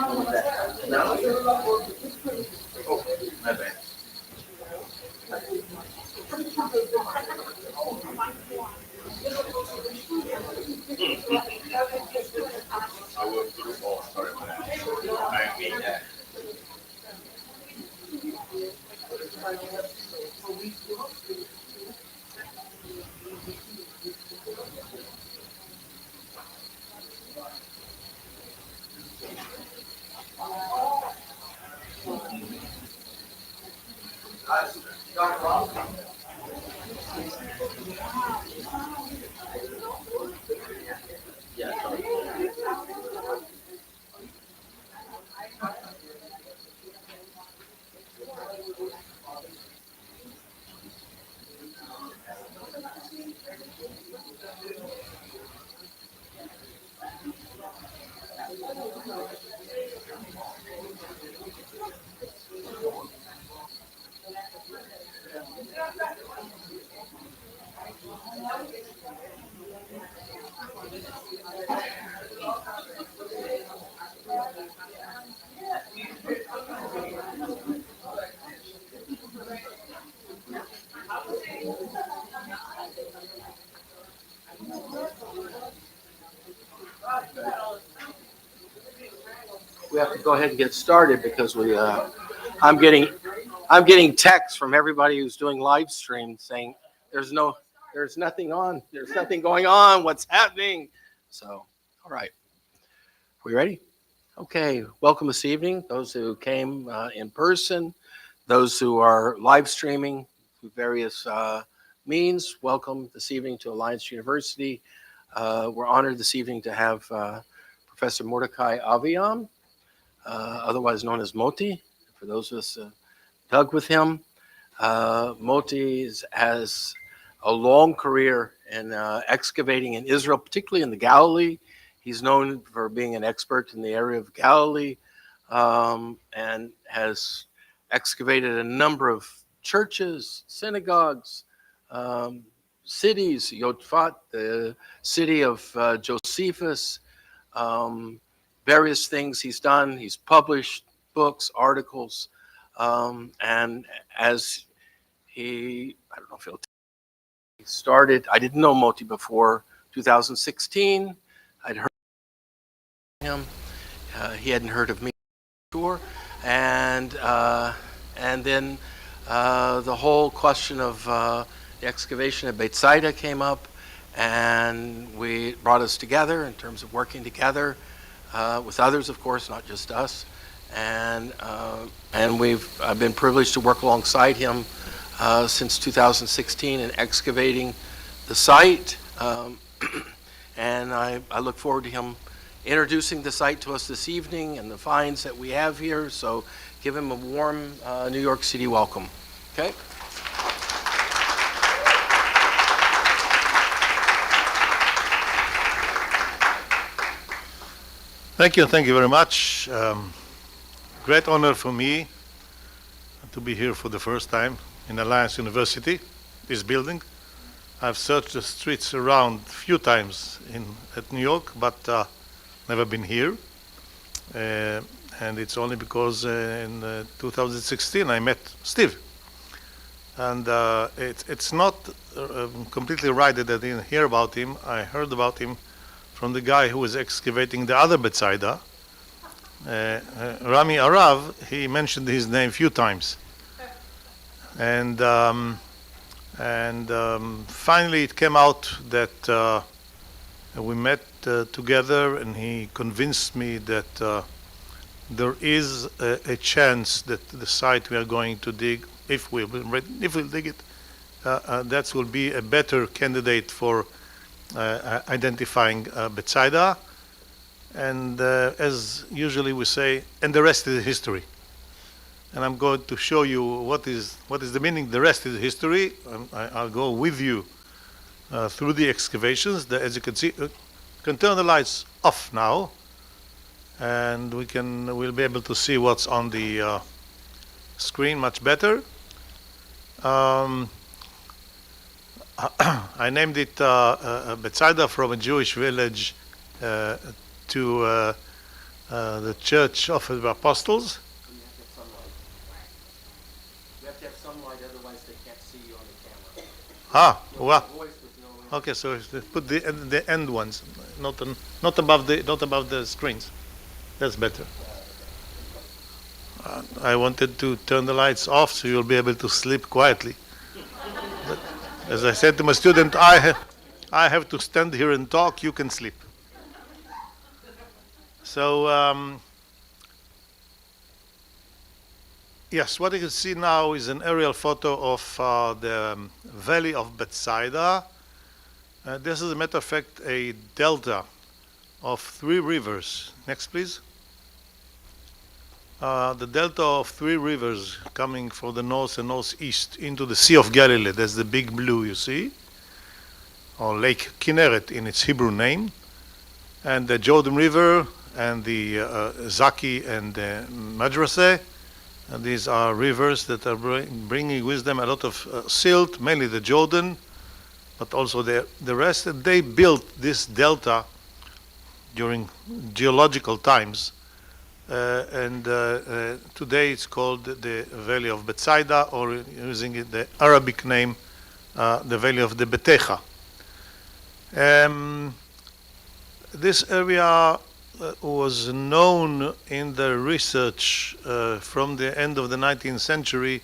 My bad. I will through all. Sorry about that. I mean that. Yeah, sorry. We have to go ahead and get started because I'm getting I'm getting texts from everybody who's doing live stream saying there's nothing on, there's nothing going on, what's happening? So, all right, we ready? Okay, welcome this evening. Those who came in person, those who are live streaming through various means, welcome this evening to Alliance University. We're honored this evening to have Professor Mordecai Aviam, otherwise known as Moti. For those of us dug with him, Moti has a long career in excavating in Israel, particularly in the Galilee. He's known for being an expert in the area of Galilee and has excavated a number of churches, synagogues, cities, Yodfat, the city of Josephus, various things he's done. He's published books, articles, and as I don't know if he'll he started, I didn't know Moti before 2016. I'd heard of him. He hadn't heard of me before. And then the whole question of the excavation of Bethsaida came up, and we brought us together in terms of working together with others, of course, not just us. And I've been privileged to work alongside him since 2016 in excavating the site. And I look forward to him introducing the site to us this evening and the finds that we have here. So give him a warm New York City welcome. Okay? Thank you very much. Great honor for me to be here for the first time in Alliance University, this building. I've searched the streets around a few times at New York, but never been here. And it's only because in 2016 I met Steve. And it's not completely right that I didn't hear about him. I heard about him from the guy who was excavating the other Bethsaida, Rami Arav. He mentioned his name a few times. And finally it came out that we met together, and he convinced me that there is a chance that the site we are going to dig, if we'll dig it, that will be a better candidate for identifying Bethsaida. And as usually we say, and the rest is history. And I'm going to show you what is the meaning. The rest is history. I'll go with you through the excavations. As you can see, can turn the lights off now, and we'll be able to see what's on the screen much better. I named it Bethsaida, from a Jewish village to the Church of the Apostles. You have to have sunlight. You have to have sunlight, otherwise they can't see you on the camera. Ah, You'll wow. have a voice with no. Okay, so if they put the end ones, not above the screens. That's better. I wanted to turn the lights off so you'll be able to sleep quietly. But as I said to my student, I have to stand here and talk. You can sleep. So yes, what you can see now is an aerial photo of the valley of Bethsaida. This is, as a matter of fact, a delta of 3 rivers. Next, please. The delta of 3 rivers coming from the north and northeast into the Sea of Galilee. That's the big blue you see, or Lake Kinneret in its Hebrew name, and the Jordan River and the Zaki and the Madraseh. And these are rivers that are bringing with them a lot of silt, mainly the Jordan, but also the rest. And they built this delta during geological times. Today it's called the Valley of Bethsaida, or using the Arabic name, the Valley of the Betecha. This area was known in the research from the end of the 19th century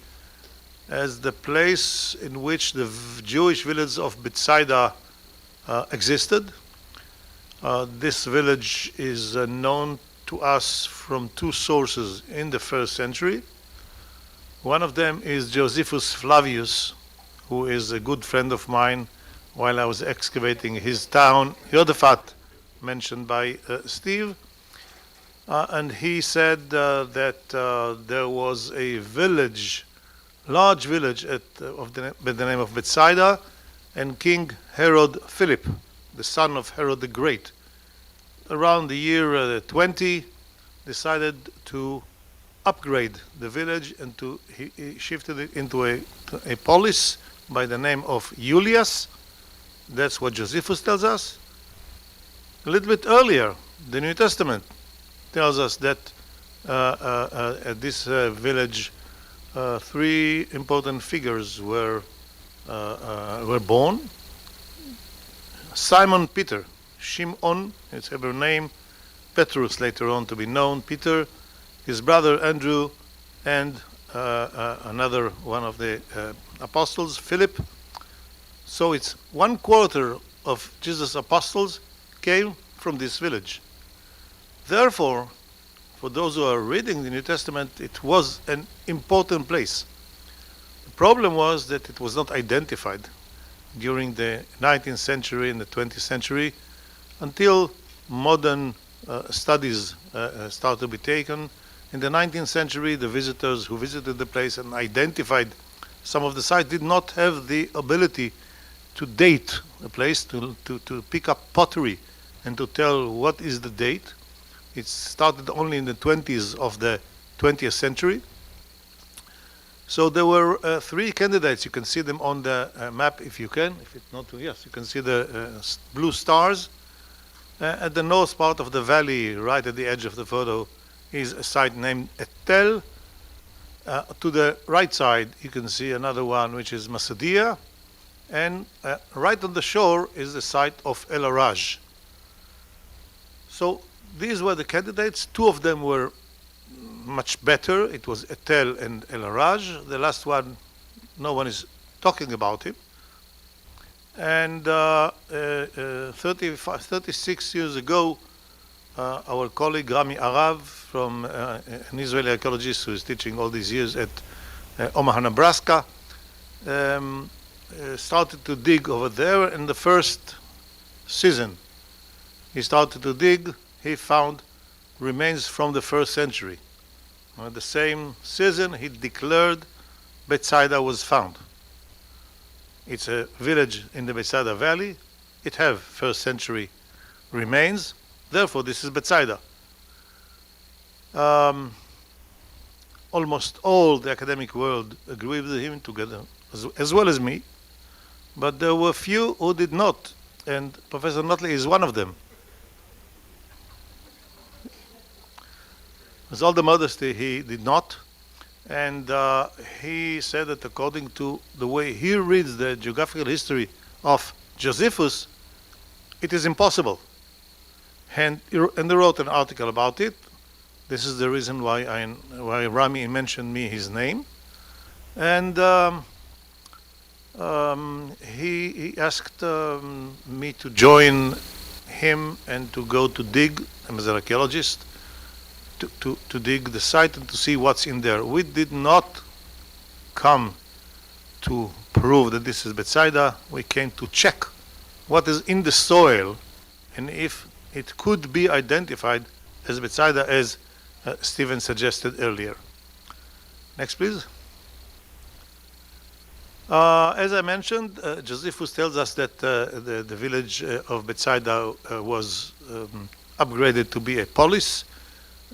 as the place in which the Jewish village of Bethsaida existed. This village is known to us from 2 sources in the 1st century. One of them is Josephus Flavius, who is a good friend of mine while I was excavating his town, Yodefat, mentioned by Steve. And he said that there was a village, large village by the name of Bethsaida, and King Herod Philip, the son of Herod the Great, around the year 20, decided to upgrade the village, and he shifted it into a polis by the name of Julius. That's what Josephus tells us. A little bit earlier, the New Testament tells us that at this village, 3 important figures were born. Simon Peter, Shimon, his Hebrew name, Petrus later on to be known, Peter, his brother Andrew, and another one of the apostles, Philip. So it's 1/4 of Jesus' apostles came from this village. Therefore, for those who are reading the New Testament, it was an important place. The problem was that it was not identified during the 19th century and the 20th century until modern studies started to be taken. In the 19th century, the visitors who visited the place and identified some of the sites did not have the ability to date the place, to pick up pottery and to tell what is the date. It started only in the 20s of the 20th century. So there were 3 candidates. You can see them on the map if you can. If it's not, yes, you can see the blue stars. At the north part of the valley, right at the edge of the photo, is a site named Etel. To the right side, you can see another one, which is Masadia. And right on the shore is the site of El Araj. So these were the candidates. 2 of them were much better. It was Etel and El Araj. The last one, no one is talking about him. And 36 years ago, our colleague Rami Arav, from an Israeli archaeologist who is teaching all these years at Omaha, Nebraska, started to dig over there. In the first season he started to dig, he found remains from the 1st century. The same season he declared Bethsaida was found. It's a village in the Bethsaida Valley. It have 1st century remains. Therefore, this is Bethsaida. Almost all the academic world agree with him together, as well as me. But there were few who did not, and Professor Notley is one of them. With all the modesty, he did not. And he said that according to the way he reads the geographical history of Josephus, it is impossible. And he wrote an article about it. This is the reason why Rami mentioned me his name. And he asked me to join him and to go to dig, as an archaeologist, to dig the site and to see what's in there. We did not come to prove that this is Bethsaida. We came to check what is in the soil and if it could be identified as Bethsaida, as Stephen suggested earlier. Next, please. As I mentioned, Josephus tells us that the village of Bethsaida was upgraded to be a polis.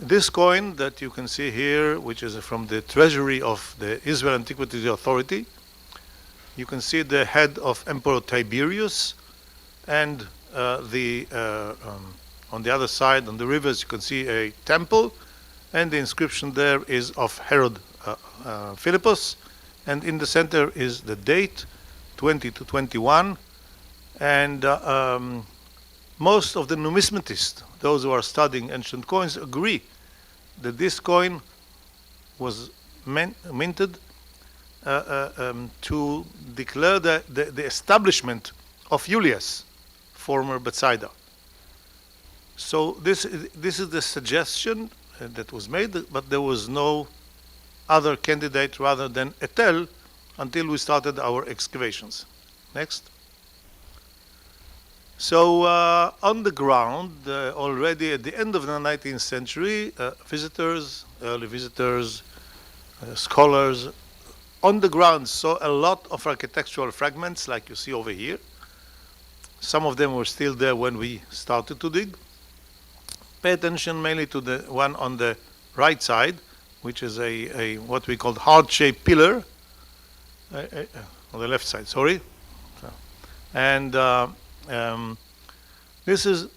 This coin that you can see here, which is from the treasury of the Israel Antiquities Authority, you can see the head of Emperor Tiberius, and on the other side, on the rivers, you can see a temple, and the inscription there is of Herod Philippus, and in the center is the date, 20 to 21, and most of the numismatists, those who are studying ancient coins, agree that this coin was minted to declare the establishment of Julius, former Bethsaida. So this is the suggestion that was made, but there was no other candidate rather than Etel until we started our excavations. Next. So on the ground, already at the end of the 19th century, early visitors, scholars, on the ground saw a lot of architectural fragments like you see over here. Some of them were still there when we started to dig. Pay attention mainly to the one on the right side, which is a what we call heart-shaped pillar, on the left side, sorry. And this is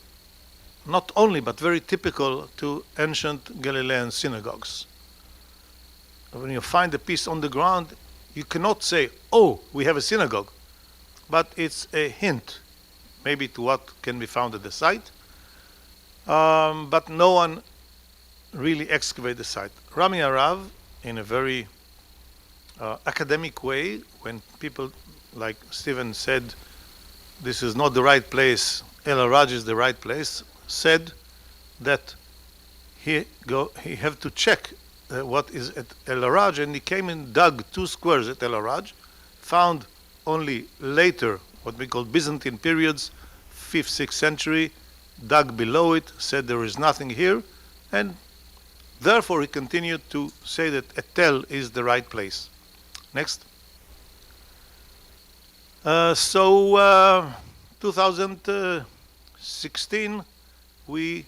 not only, but very typical to ancient Galilean synagogues. When you find a piece on the ground, you cannot say, oh, we have a synagogue, but it's a hint, maybe to what can be found at the site. But no one really excavated the site. Rami Arav, in a very academic way, when people like Stephen said, this is not the right place, El Araj is the right place, said that he have to check what is at El Araj, and he came and dug 2 squares at El Araj, found only later what we call Byzantine periods, 5th, 6th century, dug below it, said there is nothing here, and therefore he continued to say that Etel is the right place. Next. 2016, we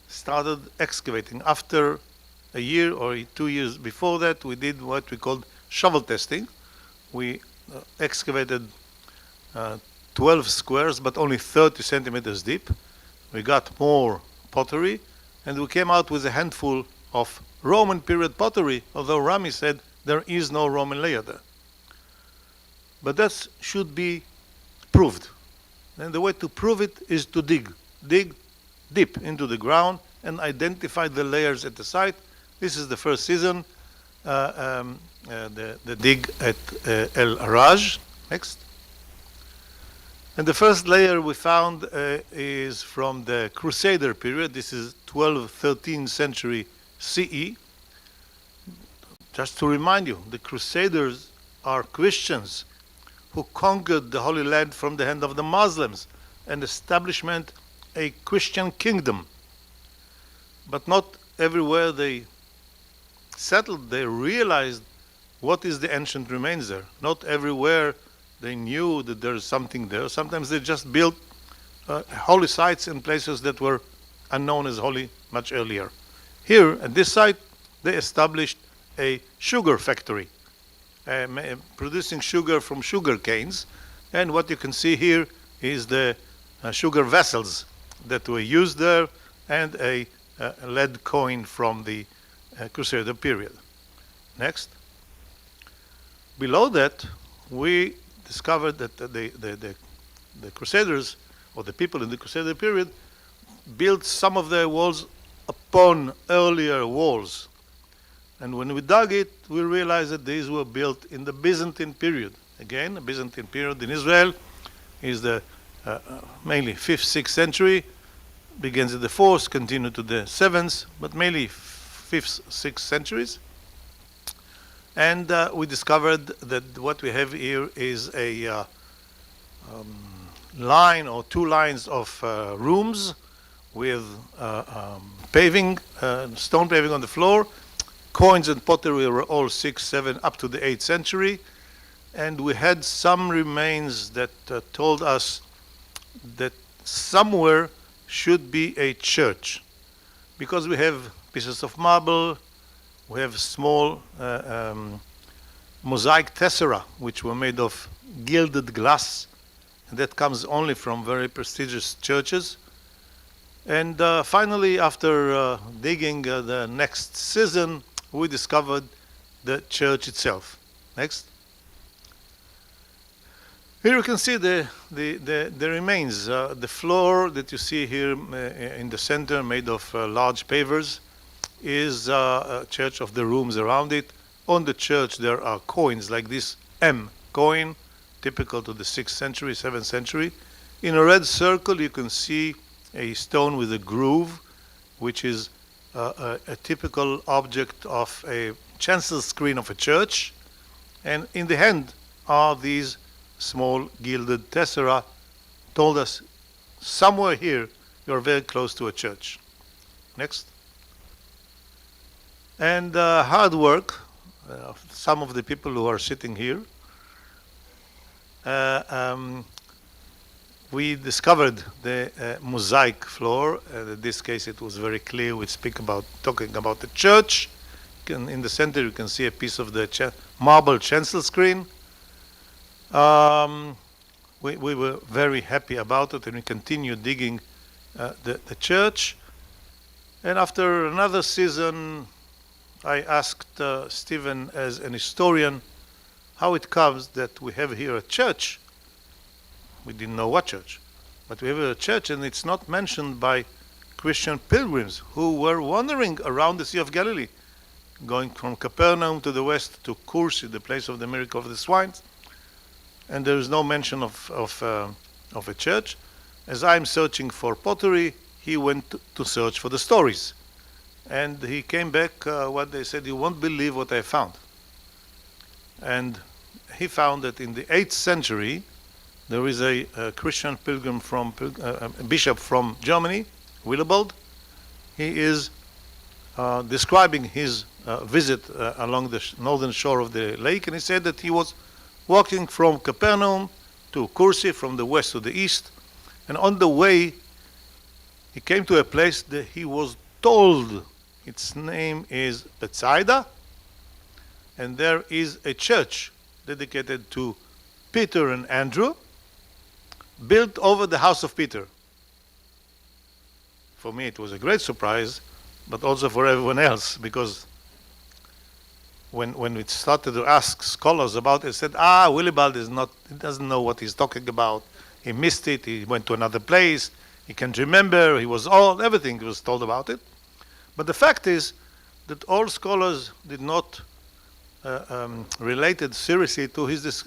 started excavating. After a year or 2 years before that, we did what we called shovel testing. We excavated 12 squares, but only 30 centimeters deep. We got more pottery, and we came out with a handful of Roman period pottery, although Rami said there is no Roman layer there. But that should be proved. And the way to prove it is to dig deep into the ground and identify the layers at the site. This is the first season, the dig at El Araj. Next. And the first layer we found is from the Crusader period. This is 12th, 13th century CE. Just to remind you, the Crusaders are Christians who conquered the Holy Land from the hand of the Muslims and established a Christian kingdom. But not everywhere they settled, they realized what is the ancient remains there. Not everywhere they knew that there is something there. Sometimes they just built holy sites in places that were unknown as holy much earlier. Here, at this site, they established a sugar factory, producing sugar from sugar canes. And what you can see here is the sugar vessels that were used there, and a lead coin from the Crusader period. Next. Below that, we discovered that the Crusaders, or the people in the Crusader period, built some of their walls upon earlier walls. And when we dug it, we realized that these were built in the Byzantine period. Again, the Byzantine period in Israel is the mainly 5th, 6th century, begins in the 4th, continue to the 7th, but mainly 5th, 6th centuries. And we discovered that what we have here is a line or two lines of rooms with paving, stone paving on the floor. Coins and pottery were all 6th, 7th, up to the 8th century. And we had some remains that told us that somewhere should be a church. Because we have pieces of marble, we have small mosaic tessera, which were made of gilded glass. And that comes only from very prestigious churches. And finally, after digging the next season, we discovered the church itself. Next. Here you can see the remains. The floor that you see here in the center, made of large pavers, is a church of the rooms around it. On the church there are coins like this M coin, typical to the 6th century, 7th century. In a red circle you can see a stone with a groove, which is a typical object of a chancel screen of a church. And in the hand are these small gilded tessera, told us somewhere here you're very close to a church. Next. And hard work, some of the people who are sitting here. We discovered the mosaic floor. In this case, it was very clear. We talking about the church. In the center, you can see a piece of the marble chancel screen. We were very happy about it, and we continued digging the church. And after another season, I asked Stephen, as an historian, how it comes that we have here a church. We didn't know what church, but we have a church, and it's not mentioned by Christian pilgrims who were wandering around the Sea of Galilee, going from Capernaum to the west to Kursi, the place of the miracle of the swines. And there is no mention of a church. As I'm searching for pottery, he went to search for the stories. And he came back, what they said, you won't believe what I found. And he found that in the 8th century, there is a Christian pilgrim a bishop from Germany, Willibald. He is describing his visit along the northern shore of the lake, and he said that he was walking from Capernaum to Kursi, from the west to the east, and on the way he came to a place that he was told its name is Bethsaida, and there is a church dedicated to Peter and Andrew, built over the house of Peter. For me it was a great surprise, but also for everyone else, because when we started to ask scholars about it, said, Willibald he doesn't know what he's talking about. He missed it, he went to another place, he can't remember, he was old, everything was told about it. But the fact is that all scholars did not relate it seriously to his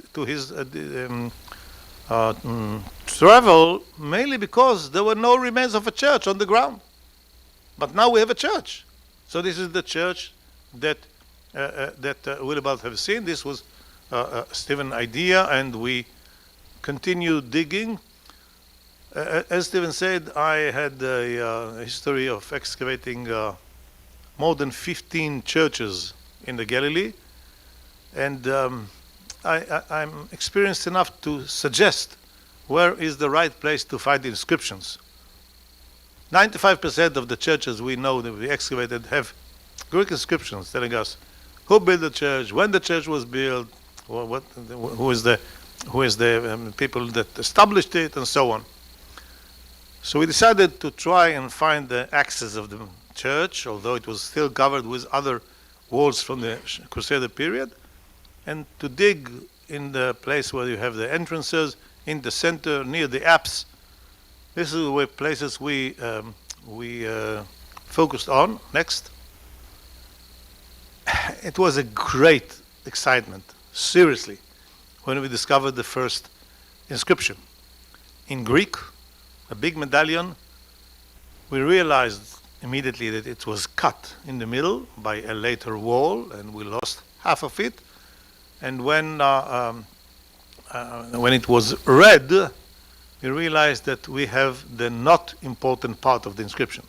travel, mainly because there were no remains of a church on the ground. But now we have a church. So this is the church that Willibald have seen. This was Stephen's idea, and we continued digging. As Stephen said, I had a history of excavating more than 15 churches in the Galilee, and I'm experienced enough to suggest where is the right place to find inscriptions. 95% of the churches we know that we excavated have Greek inscriptions telling us who built the church, when the church was built, who is the people that established it, and so on. So we decided to try and find the axis of the church, although it was still covered with other walls from the Crusader period, and to dig in the place where you have the entrances, in the center, near the apse. This is the places we focused on. Next. It was a great excitement, seriously, when we discovered the first inscription. In Greek, a big medallion. We realized immediately that it was cut in the middle by a later wall, and we lost half of it. And when it was read, we realized that we have the not important part of the inscription.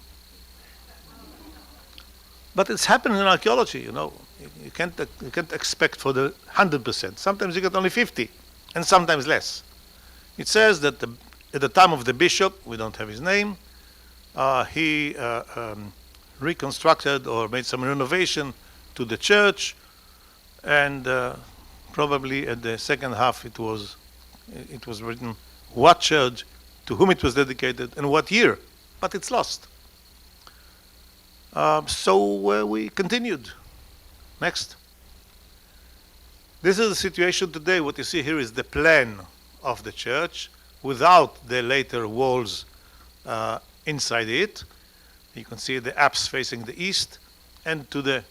But it's happened in archaeology, you know. You can't expect for the 100%. Sometimes you get only 50, and sometimes less. It says that at the time of the bishop, we don't have his name, he reconstructed or made some renovation to the church, and probably at the second half it was written what church, to whom it was dedicated, and what year, but it's lost. So we continued. Next. This is the situation today. What you see here is the plan of the church without the later walls inside it. You can see the apse facing the east, and to the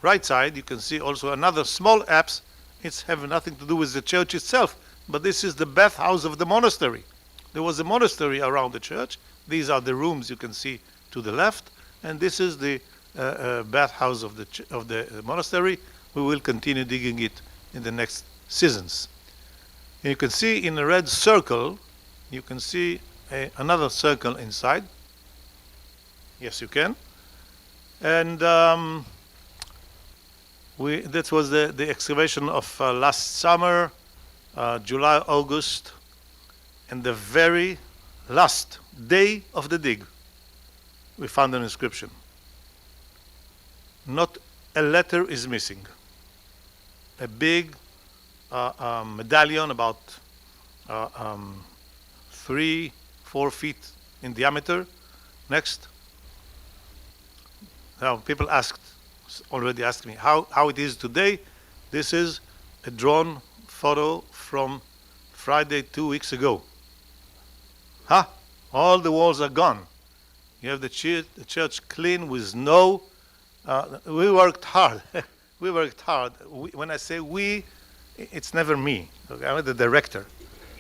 right side you can see also another small apse. It's have nothing to do with the church itself, but this is the bathhouse of the monastery. There was a monastery around the church. These are the rooms you can see to the left, and this is the bathhouse of the monastery. We will continue digging it in the next seasons. And you can see in a red circle, you can see another circle inside. Yes, you can. And that was the excavation of last summer, July, August, and the very last day of the dig, we found an inscription. Not a letter is missing. A big medallion about 3-4 feet in diameter. Next. Now people already asked me how it is today. This is a drawn photo from Friday 2 weeks ago. All the walls are gone. You have the church clean with no. We worked hard. We worked hard. When I say we, it's never me. Okay? I'm the director.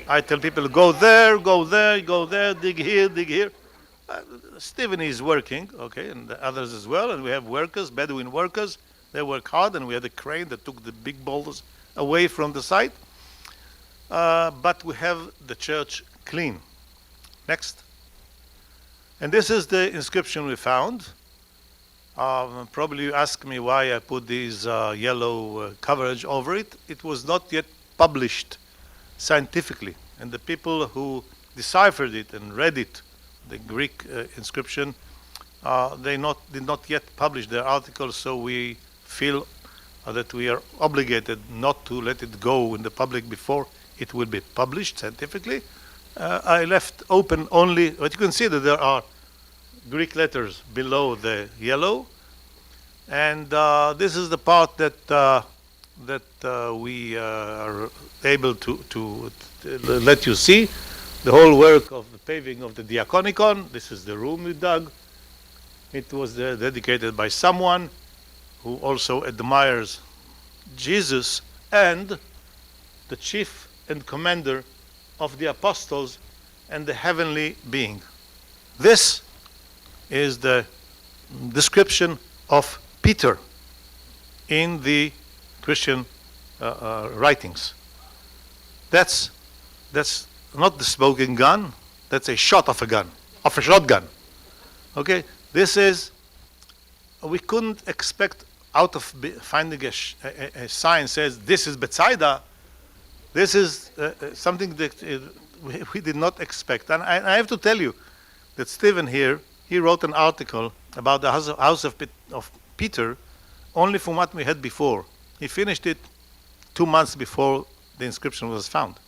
I tell people, go there, go there, go there, dig here, dig here. Stephen is working, okay, and the others as well. And we have workers, Bedouin workers. They work hard, and we had a crane that took the big boulders away from the site. But we have the church clean. Next. And this is the inscription we found. Probably you ask me why I put these yellow coverage over it. It was not yet published scientifically, and the people who deciphered it and read it, the Greek inscription, they did not yet publish their articles, so we feel that we are obligated not to let it go in the public before it will be published scientifically. I left open only, but you can see that there are Greek letters below the yellow, and this is the part that we are able to let you see. The whole work of the paving of the Diaconicon. This is the room we dug. It was dedicated by someone who also admires Jesus and the chief and commander of the apostles and the heavenly being. This is the description of Peter in the Christian writings. That's not the smoking gun. That's a shot of a gun, of a shotgun. Okay, this is. We couldn't expect out of finding a sign says this is Bethsaida. This is something that we did not expect. And I have to tell you that Stephen here, he wrote an article about the house of Peter only from what we had before. He finished it 2 months before the inscription was found.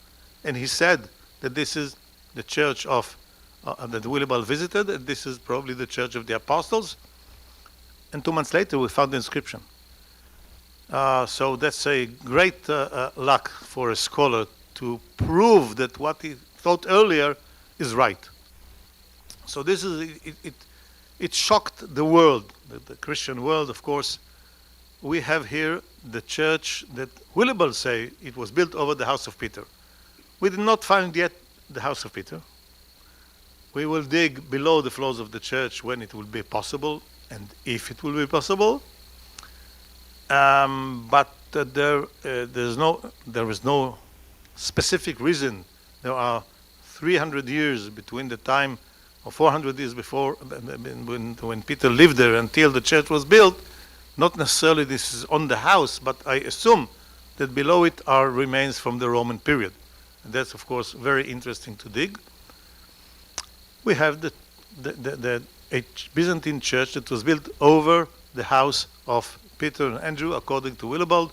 And he said that this is the church of that Willibald visited, and this is probably the church of the apostles. and 2 months later we found the inscription. So that's a great luck for a scholar to prove that what he thought earlier is right. So this is it shocked the world, the Christian world, of course. We have here the church that Willibald say it was built over the house of Peter. We did not find yet the house of Peter. We will dig below the floors of the church when it will be possible, and if it will be possible. But there is no specific reason. There are 300 years between the time, or 400 years before, when Peter lived there until the church was built. Not necessarily this is on the house, but I assume that below it are remains from the Roman period. And that's, of course, very interesting to dig. We have the Byzantine church that was built over the house of Peter and Andrew, according to Willibald.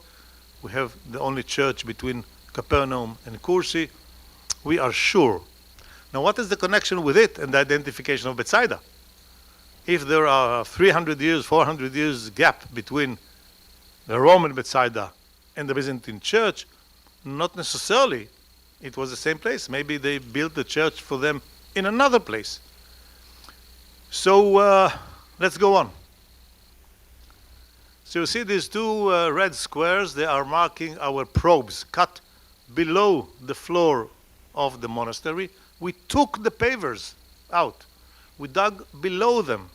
We have the only church between Capernaum and Kursi. We are sure. Now, what is the connection with it and the identification of Bethsaida? If there are 300 years, 400 years gap between the Roman Bethsaida and the Byzantine church, not necessarily it was the same place. Maybe they built the church for them in another place. So let's go on. So you see these two red squares, they are marking our probes cut below the floor of the monastery. We took the pavers out. We dug below them.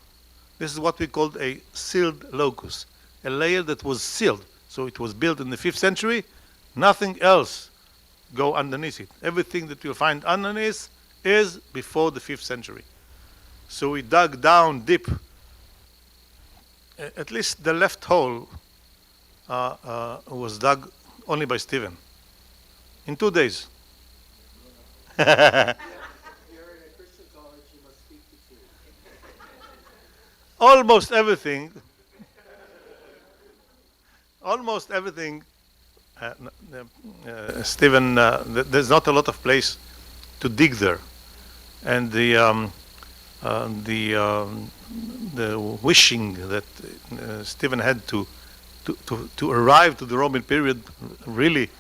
This is what we called a sealed locus, a layer that was sealed. So it was built in the 5th century. Nothing else go underneath it. Everything that you'll find underneath is before the 5th century. So we dug down deep. At least the left hole was dug only by Stephen in 2 days. You're in a Christian college, you must speak the truth. Almost everything, Stephen, there's not a lot of place to dig there. And the wishing that Stephen had to arrive to the Roman period really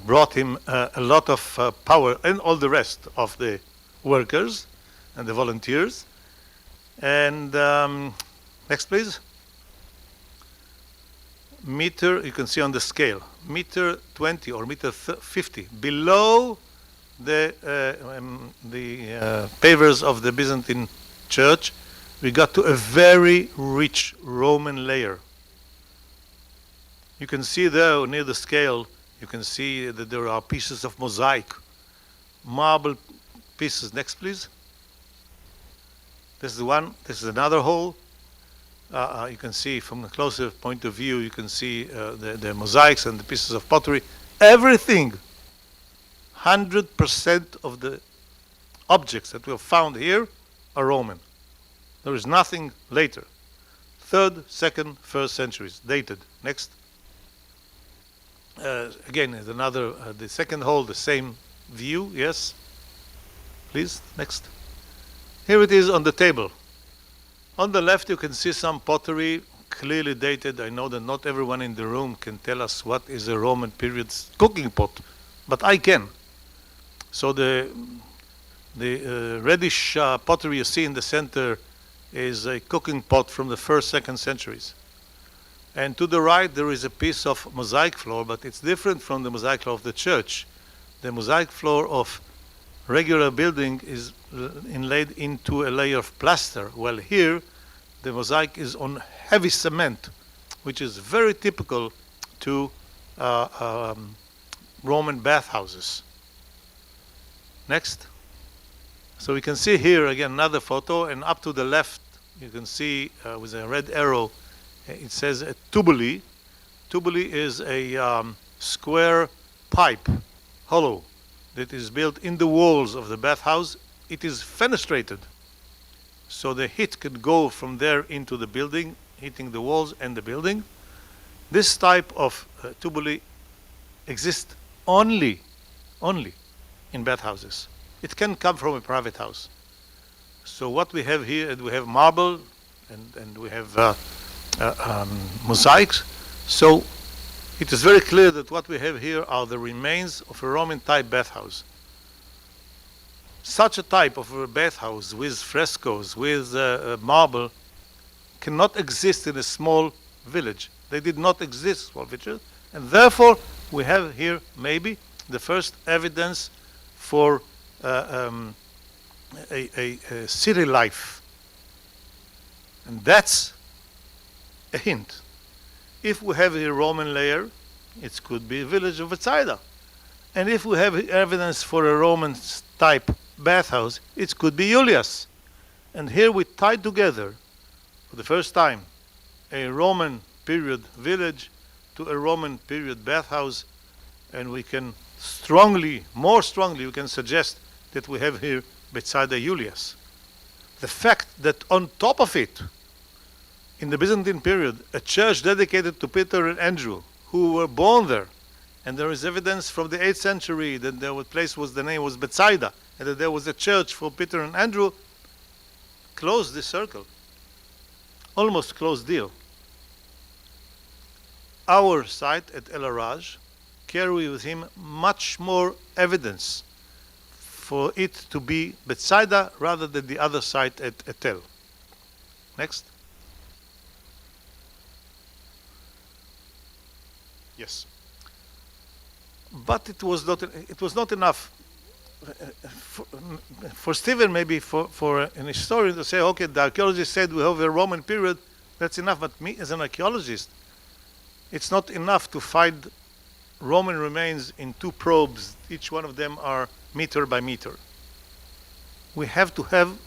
brought him a lot of power, and all the rest of the workers and the volunteers. And next, please. Meter, you can see on the scale, meter 20 or meter 50 below the pavers of the Byzantine church, we got to a very rich Roman layer. You can see there near the scale, you can see that there are pieces of mosaic, marble pieces. Next, please. This is one. This is another hole. You can see from a closer point of view, you can see the mosaics and the pieces of pottery. Everything, 100% of the objects that we have found here are Roman. There is nothing later. 3rd, 2nd, 1st centuries, dated. Next. Again, is another, the second hole, the same view, yes. Please, next. Here it is on the table. On the left, you can see some pottery, clearly dated. I know that not everyone in the room can tell us what is a Roman period cooking pot, but I can. So the reddish pottery you see in the center is a cooking pot from the 1st, 2nd centuries. And to the right, there is a piece of mosaic floor, but it's different from the mosaic floor of the church. The mosaic floor of regular building is inlaid into a layer of plaster, while here, the mosaic is on heavy cement, which is very typical to Roman bathhouses. Next. So we can see here again another photo, and up to the left, you can see with a red arrow, it says a tubuli. Tubuli is a square pipe, hollow, that is built in the walls of the bathhouse. It is fenestrated, so the heat could go from there into the building, hitting the walls and the building. This type of tubuli exists only in bathhouses. It can come from a private house. So what we have here, we have marble, and we have mosaics. So it is very clear that what we have here are the remains of a Roman type bathhouse. Such a type of a bathhouse with frescoes, with marble, cannot exist in a small village. They did not exist in small villages, and therefore we have here maybe the first evidence for a city life. And that's a hint. If we have a Roman layer, it could be a village of Bethsaida. And if we have evidence for a Roman type bathhouse, it could be Julius. And here we tie together, for the first time, a Roman period village to a Roman period bathhouse, and we can more strongly, we can suggest that we have here Bethsaida Julius. The fact that on top of it, in the Byzantine period, a church dedicated to Peter and Andrew, who were born there, and there is evidence from the 8th century that the name was Bethsaida, and that there was a church for Peter and Andrew, closed this circle. Almost closed deal. Our site at El Araj carry with him much more evidence for it to be Bethsaida rather than the other site at Etel. Next. Yes. But it was not enough for Stephen, maybe for an historian to say, okay, the archaeologist said we have a Roman period, that's enough. But me as an archaeologist, it's not enough to find Roman remains in 2 probes. Each one of them are meter by meter. We have to have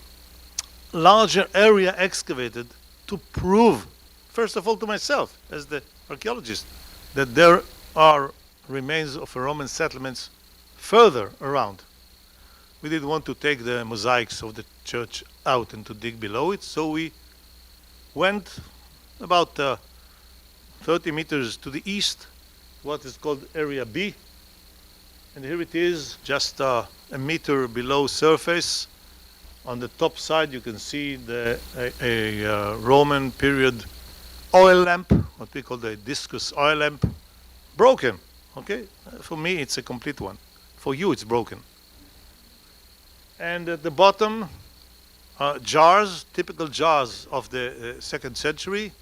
larger area excavated to prove, first of all to myself as the archaeologist, that there are remains of Roman settlements further around. We didn't want to take the mosaics of the church out and to dig below it, so we went about 30 meters to the east, what is called Area B. And here it is, just a meter below surface. On the top side you can see a Roman period oil lamp, what we call the discus oil lamp, broken. Okay, for me it's a complete one. For you it's broken. And at the bottom, jars, typical jars of the 2nd century,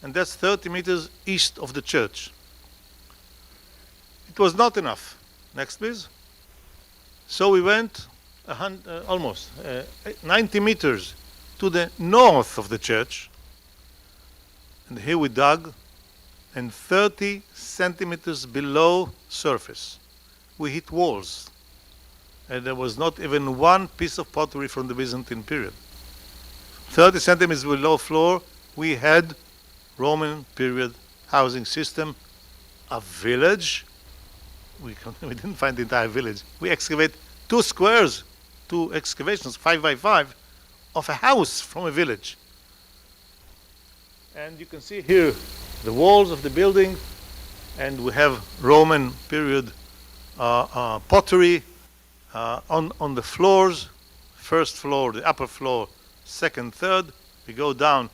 and that's 30 meters east of the church. It was not enough. Next, please. So we went almost 90 meters to the north of the church, and here we dug, and 30 centimeters below surface, we hit walls. And there was not even one piece of pottery from the Byzantine period. 30 centimeters below floor, we had Roman period housing system, a village. We didn't find the entire village. We excavate 2 squares, 2 excavations, 5 by 5, of a house from a village. And you can see here the walls of the building, and we have Roman period pottery on the floors. First floor, the upper floor, 2nd, 3rd. We go down,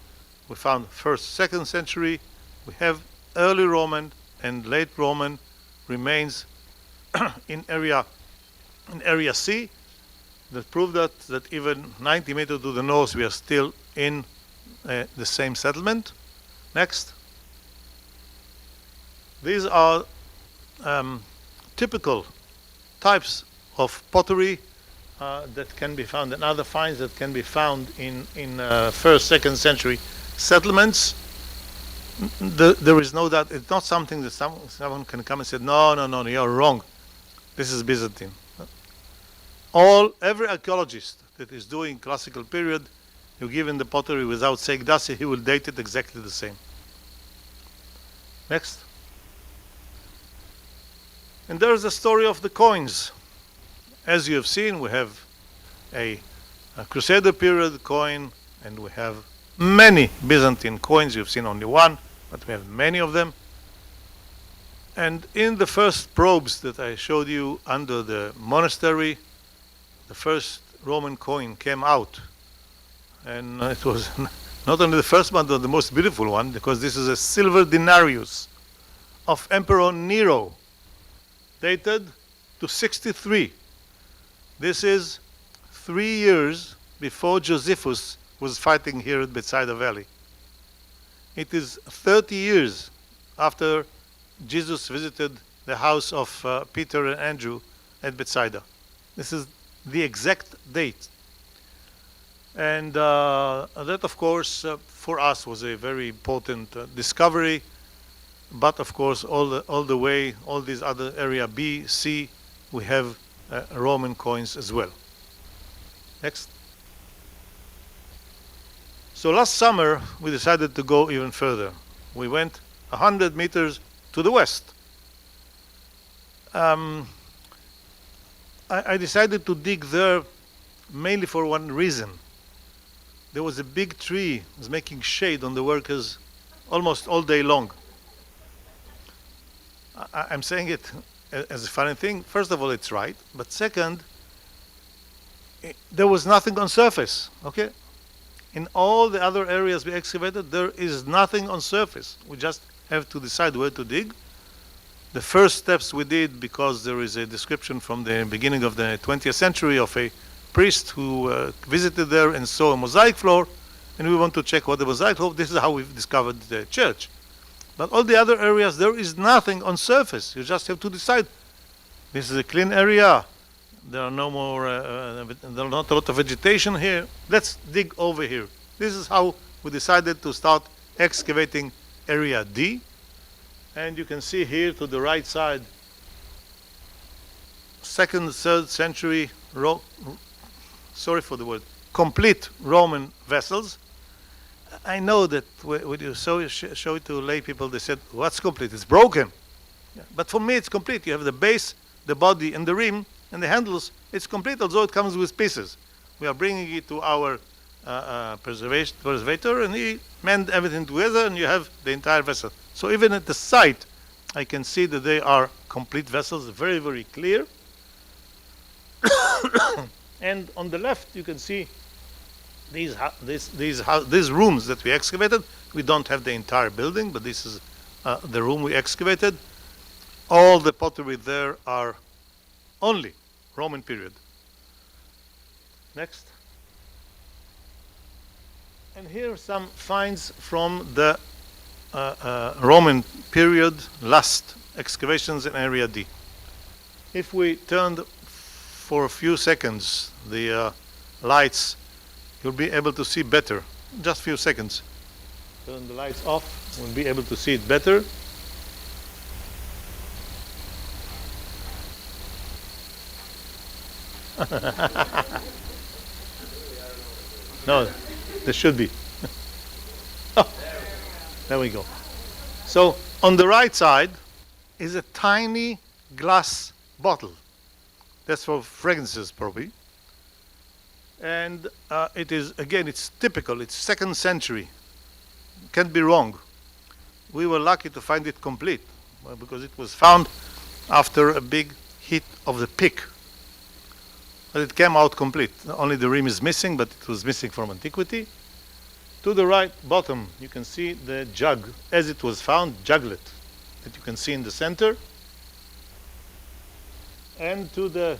we found 1st, 2nd century. We have early Roman and late Roman remains in area C that prove that even 90 meters to the north we are still in the same settlement. Next. These are typical types of pottery that can be found, and other finds that can be found in 1st, 2nd century settlements. There is no doubt. It's not something that someone can come and say, no, you're wrong. This is Byzantine. Every archaeologist that is doing classical period, you give him the pottery without saying Dasi, he will date it exactly the same. Next. And there's the story of the coins. As you have seen, we have a Crusader period coin, and we have many Byzantine coins. You've seen only one, but we have many of them. And in the first probes that I showed you under the monastery, the first Roman coin came out, and it was Not only the first one, but the most beautiful one, because this is a silver denarius of Emperor Nero, dated to 63. This is 3 years before Josephus was fighting here at Bethsaida Valley. It is 30 years after Jesus visited the house of Peter and Andrew at Bethsaida. This is the exact date. And that, of course, for us was a very important discovery. But, of course, all the way, all these other area B, C, we have Roman coins as well. Next. So last summer, we decided to go even further. We went 100 meters to the west. I decided to dig there mainly for one reason. There was a big tree that was making shade on the workers almost all day long. I'm saying it as a funny thing. First of all, it's right. But second, there was nothing on surface, okay? In all the other areas we excavated, there is nothing on surface. We just have to decide where to dig. The first steps we did, because there is a description from the beginning of the 20th century of a priest who visited there and saw a mosaic floor, and we want to check what the mosaic floor. This is how we discovered the church. But all the other areas, there is nothing on surface. You just have to decide. This is a clean area. There are no more, there are not a lot of vegetation here. Let's dig over here. This is how we decided to start excavating area D. And you can see here to the right side, 2nd, 3rd century, sorry for the word, complete Roman vessels. I know that when you show it to lay people, they said, what's complete? It's broken. Yeah. But for me, it's complete. You have the base, the body, and the rim, and the handles. It's complete, although it comes with pieces. We are bringing it to our preservator, and he mend everything together, and you have the entire vessel. So even at the site, I can see that they are complete vessels, very, very clear. And on the left, you can see these rooms that we excavated. We don't have the entire building, but this is the room we excavated. All the pottery there are only Roman period. Next. And here are some finds from the Roman period, last excavations in area D. If we turned for a few seconds the lights, you'll be able to see better. Just a few seconds. Turn the lights off, we'll be able to see it better. No, there should be. Oh, there we go. So on the right side is a tiny glass bottle. That's for fragrances, probably. And it is, again, it's typical. It's 2nd century. Can't be wrong. We were lucky to find it complete, because it was found after a big heat of the pick. But it came out complete. Only the rim is missing, but it was missing from antiquity. To the right bottom, you can see the jug, as it was found, juglet, that you can see in the center. And to the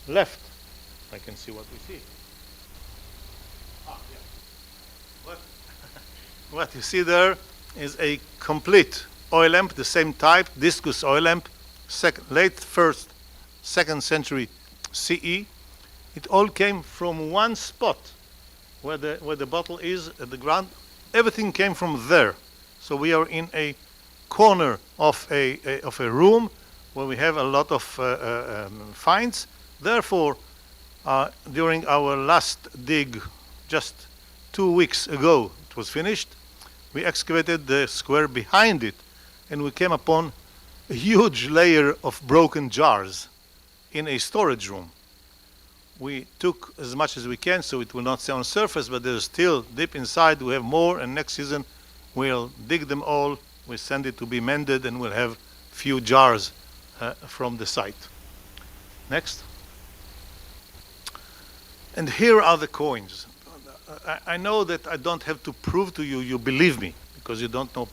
left, I can see what we see. What you see there is a complete oil lamp, the same type, discus oil lamp, late 1st, 2nd century CE. It all came from one spot where the bottle is at the ground. Everything came from there. So we are in a corner of a room where we have a lot of finds. Therefore, during our last dig, just 2 weeks ago, it was finished. We excavated the square behind it, and we came upon a huge layer of broken jars in a storage room. We took as much as we can, so it will not stay on the surface, but there's still deep inside. We have more, and next season we'll dig them all. We'll send it to be mended, and we'll have few jars from the site. Next. And here are the coins. I know that I don't have to prove to you, you believe me, because you don't know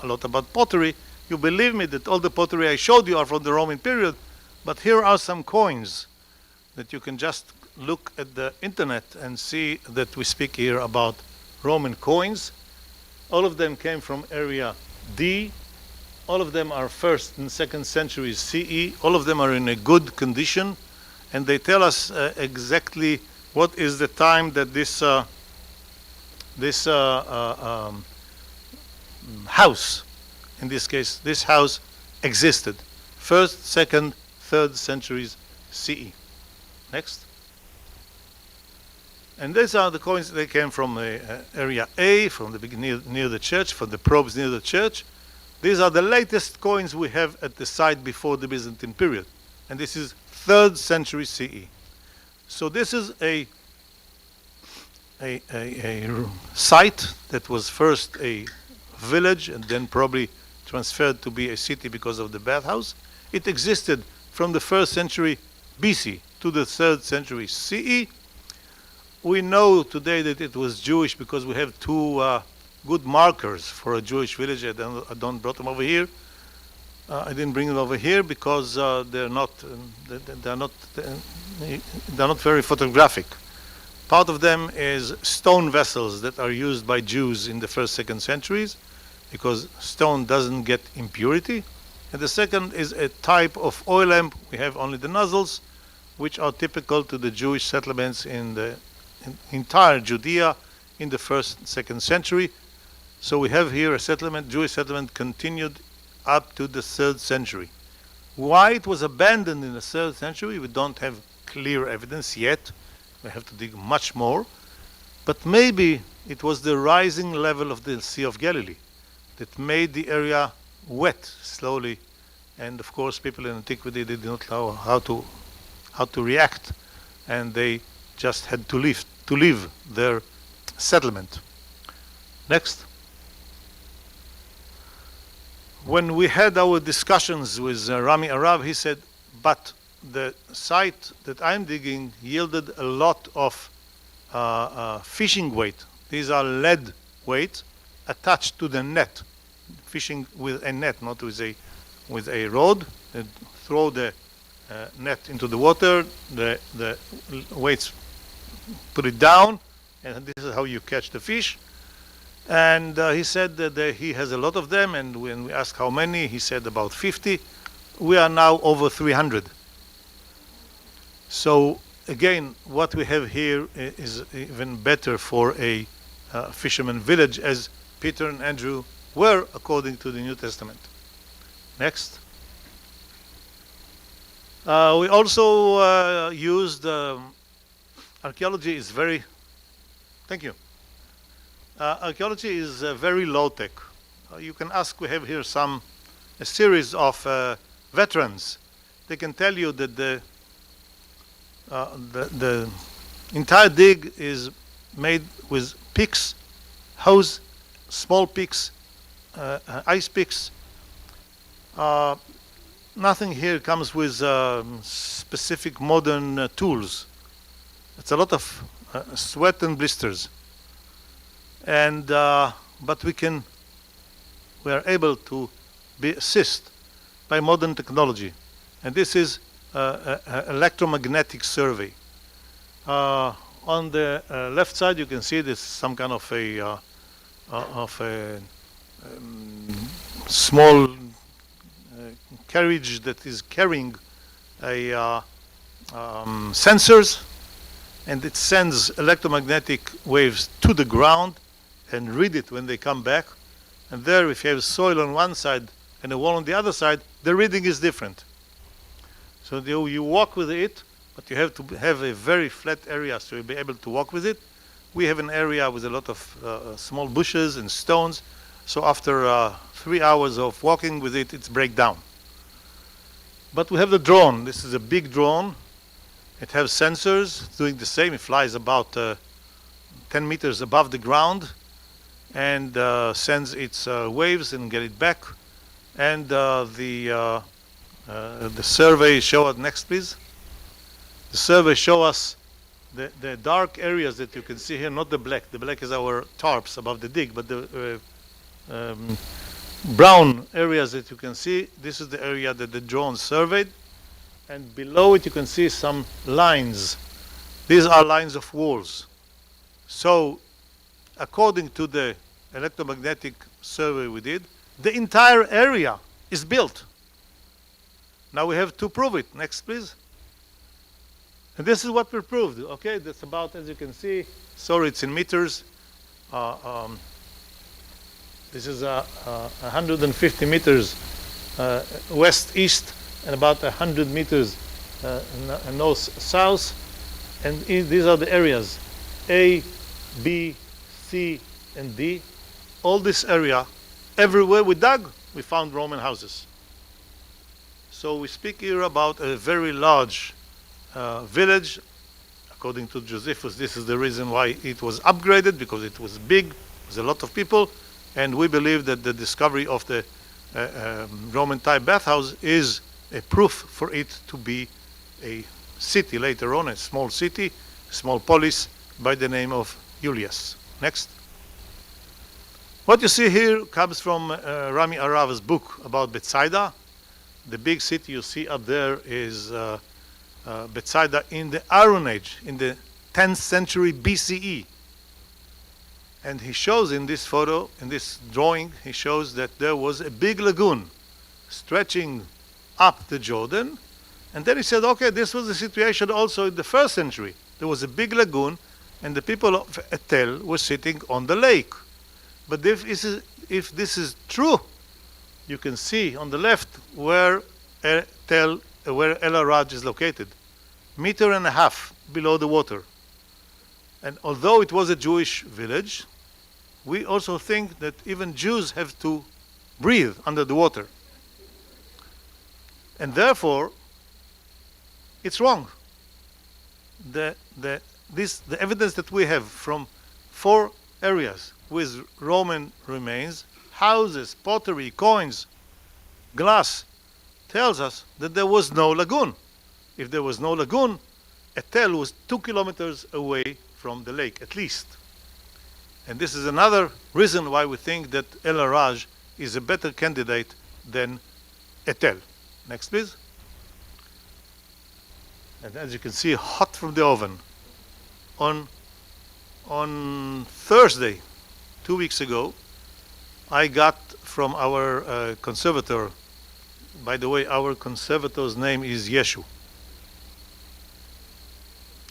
a lot about pottery. You believe me that all the pottery I showed you are from the Roman period, but here are some coins that you can just look at the internet and see that we speak here about Roman coins. All of them came from area D. All of them are 1st and 2nd centuries CE. All of them are in a good condition, and they tell us exactly what is the time that this house, in this case, this house existed. 1st, 2nd, 3rd centuries CE. Next. And these are the coins. They came from area A, from the beginning near the church, from the probes near the church. These are the latest coins we have at the site before the Byzantine period. And this is 3rd century CE. So this is a site that was first a village and then probably transferred to be a city because of the bathhouse. It existed from the 1st century BC to the 3rd century CE. We know today that it was Jewish because we have two good markers for a Jewish village. I don't brought them over here. I didn't bring them over here because they're not very photographic. Part of them is stone vessels that are used by Jews in the 1st, 2nd centuries because stone doesn't get impurity. And the second is a type of oil lamp. We have only the nozzles, which are typical to the Jewish settlements in the entire Judea in the 1st, 2nd century. So we have here a settlement, Jewish settlement continued up to the 3rd century. Why it was abandoned in the 3rd century, we don't have clear evidence yet. We have to dig much more. But maybe it was the rising level of the Sea of Galilee that made the area wet slowly. And of course, people in antiquity did not know how to react, and they just had to leave their settlement. Next. When we had our discussions with Rami Arab, he said, but the site that I'm digging yielded a lot of fishing weight. These are lead weights attached to the net, fishing with a net, not with a rod. They throw the net into the water, the weights put it down, and this is how you catch the fish. And he said that he has a lot of them, and when we asked how many, he said about 50. We are now over 300. So again, what we have here is even better for a fisherman village, as Peter and Andrew were according to the New Testament. Next. We also used archaeology is very, thank you. Archaeology is very low-tech. You can ask, we have here a series of veterans. They can tell you that the entire dig is made with picks, hoes, small picks, ice picks. Nothing here comes with specific modern tools. It's a lot of sweat and blisters. And but we are able to be assisted by modern technology, and this is electromagnetic survey. On the left side, you can see this some kind of a small carriage that is carrying sensors, and it sends electromagnetic waves to the ground and read it when they come back. And there, if you have soil on one side and a wall on the other side, the reading is different. So you walk with it, but you have to have a very flat area so you'll be able to walk with it. We have an area with a lot of small bushes and stones. So after 3 hours of walking with it, it's break down. But we have the drone. This is a big drone. It has sensors doing the same. It flies about 10 meters above the ground and sends its waves and get it back. And the survey show us, next please. The survey show us the dark areas that you can see here, not the black. The black is our tarps above the dig, but the brown areas that you can see, this is the area that the drone surveyed. And below it you can see some lines. These are lines of walls. So according to the electromagnetic survey we did, the entire area is built. Now we have to prove it. Next, please. And this is what we proved. Okay, that's about, as you can see, sorry, it's in meters. This is 150 meters west-east and about 100 meters north-south. And these are the areas, A, B, C, and D. All this area, everywhere we dug, we found Roman houses. So we speak here about a very large village. According to Josephus, this is the reason why it was upgraded, because it was big, with a lot of people, and we believe that the discovery of the Roman-type bathhouse is a proof for it to be a city later on, a small city, small polis by the name of Julius. Next. What you see here comes from Rami Arav's book about Bethsaida. The big city you see up there is Bethsaida in the Iron Age, in the 10th century BCE. And he shows in this photo, in this drawing, he shows that there was a big lagoon stretching up the Jordan. And then he said, okay, this was the situation also in the 1st century. There was a big lagoon, and the people of Etel were sitting on the lake. But if this is true, you can see on the left where El Araj is located, 1.5 meters below the water. And although it was a Jewish village, we also think that even Jews have to breathe under the water. And therefore, it's wrong. The evidence that we have from 4 areas with Roman remains, houses, pottery, coins, glass, tells us that there was no lagoon. If there was no lagoon, Etel was 2 kilometers away from the lake, at least. And this is another reason why we think that El Araj is a better candidate than Etel. Next, please. And as you can see, hot from the oven. On Thursday, 2 weeks ago, I got from our conservator, by the way, our conservator's name is Yeshu.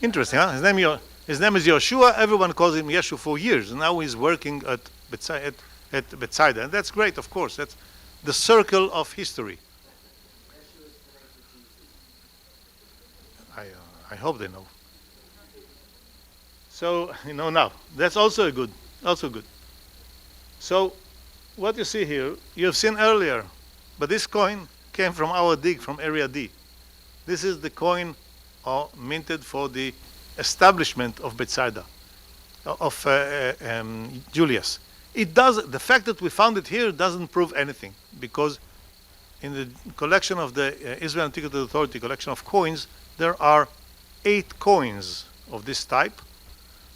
Interesting, huh? His name is Yoshua. Everyone calls him Yeshu for years. And now he's working at Bethsaida. And that's great, of course. That's the circle of history. I hope they know. So, you know now. That's also good. So, what you see here, you have seen earlier. But this coin came from our dig, from Area D. This is the coin minted for the establishment of Bethsaida, of Julius. The fact that we found it here doesn't prove anything, because in the collection of the Israel Antiquity Authority collection of coins, there are 8 coins of this type.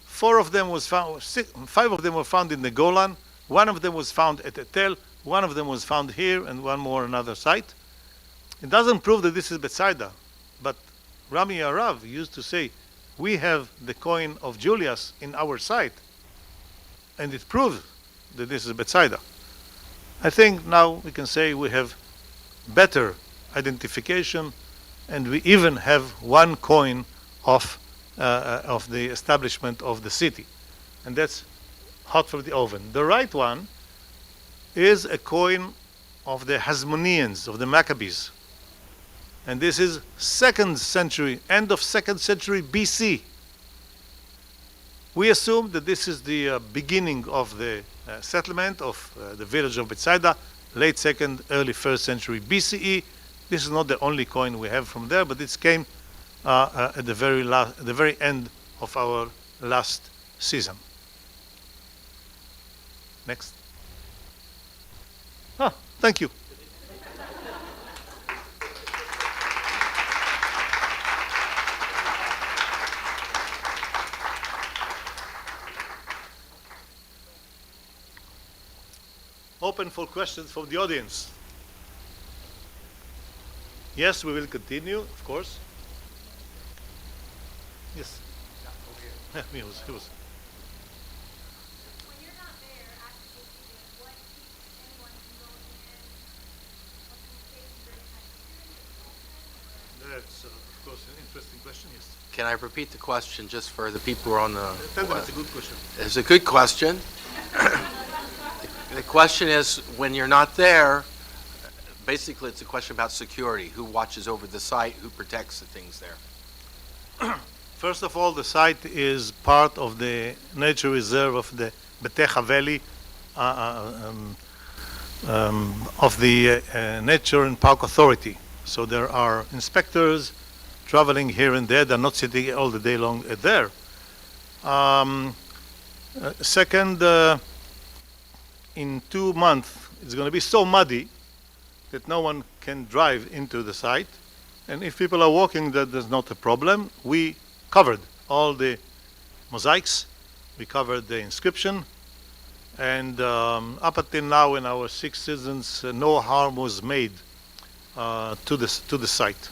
5 of them were found in the Golan, 1 of them was found at Etel, 1 of them was found here, and 1 more another site. It doesn't prove that this is Bethsaida, but Rami Arav used to say, we have the coin of Julius in our site, and it proves that this is Bethsaida. I think now we can say we have better identification, and we even have 1 coin of the establishment of the city, and that's hot from the oven. The right one is a coin of the Hasmoneans, of the Maccabees, and this is 2nd century, end of 2nd century BC. We assume that this is the beginning of the settlement of the village of Bethsaida, late 2nd, early 1st century BCE. This is not the only coin we have from there, but it came at the very end of our last season. Next. Thank you. open for questions from the audience. Yes, we will continue, of course. Yes. He was. When you're not there actively teaching, what keeps anyone from going in? What can you say to break that experience? That's, of course, an interesting question, yes. Can I repeat the question just for the people who are on the? Tell them it's a good question. It's a good question. The question is, when you're not there, basically it's a question about security. Who watches over the site? Who protects the things there? First of all, the site is part of the nature reserve of the Bethsaida Valley of the Nature and Park Authority. So there are inspectors traveling here and there. They're not sitting all the day long there. Second, in 2 months, it's going to be so muddy that no one can drive into the site. And if people are walking, that there's not a problem. We covered all the mosaics. We covered the inscription. And up until now, in our 6 seasons, no harm was made to the site.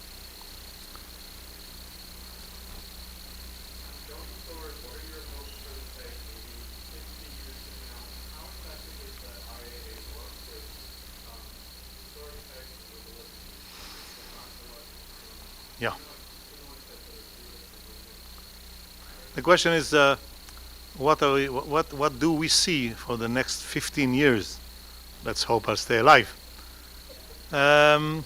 Yeah. The question is, what do we see for the next 15 years? Let's hope I'll stay alive. 15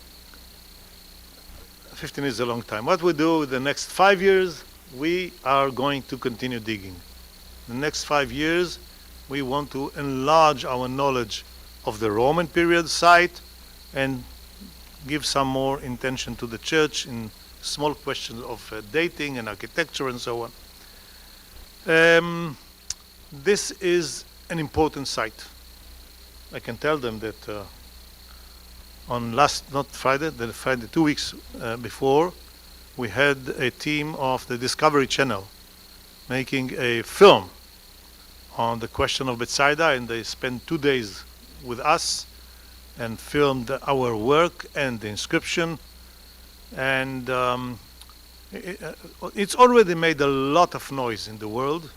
is a long time. What we do the next 5 years, we are going to continue digging. The next 5 years, we want to enlarge our knowledge of the Roman period site and give some more intention to the church in small questions of dating and architecture and so on. This is an important site. I can tell them that on not Friday, the Friday 2 weeks before, we had a team of the Discovery Channel making a film on the question of Bethsaida, and they spent 2 days with us and filmed our work and the inscription. And it's already made a lot of noise in the world,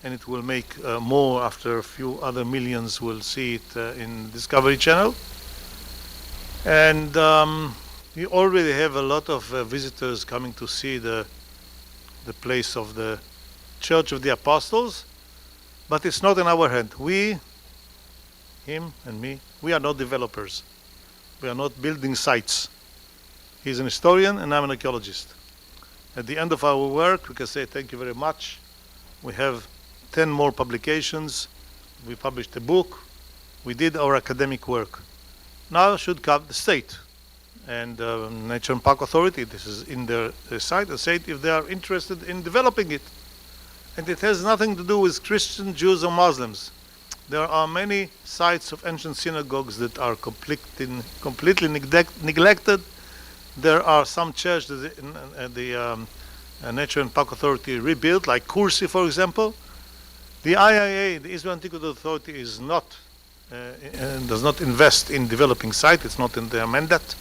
and it will make more after a few other millions will see it in Discovery Channel. And we already have a lot of visitors coming to see the place of the Church of the Apostles, but it's not in our hand. We, him and me, we are not developers. We are not building sites. He's an historian and I'm an archaeologist. At the end of our work, we can say thank you very much. We have 10 more publications. We published a book. We did our academic work. Now should come the state and Nature and Park Authority. This is in their site, and say if they are interested in developing it. And it has nothing to do with Christian, Jews, or Muslims. There are many sites of ancient synagogues that are completely neglected. There are some churches that the Nature and Park Authority rebuilt, like Kursi, for example. The IIA, the Israel Antiquity Authority, is not does not invest in developing sites. It's not in their mandate,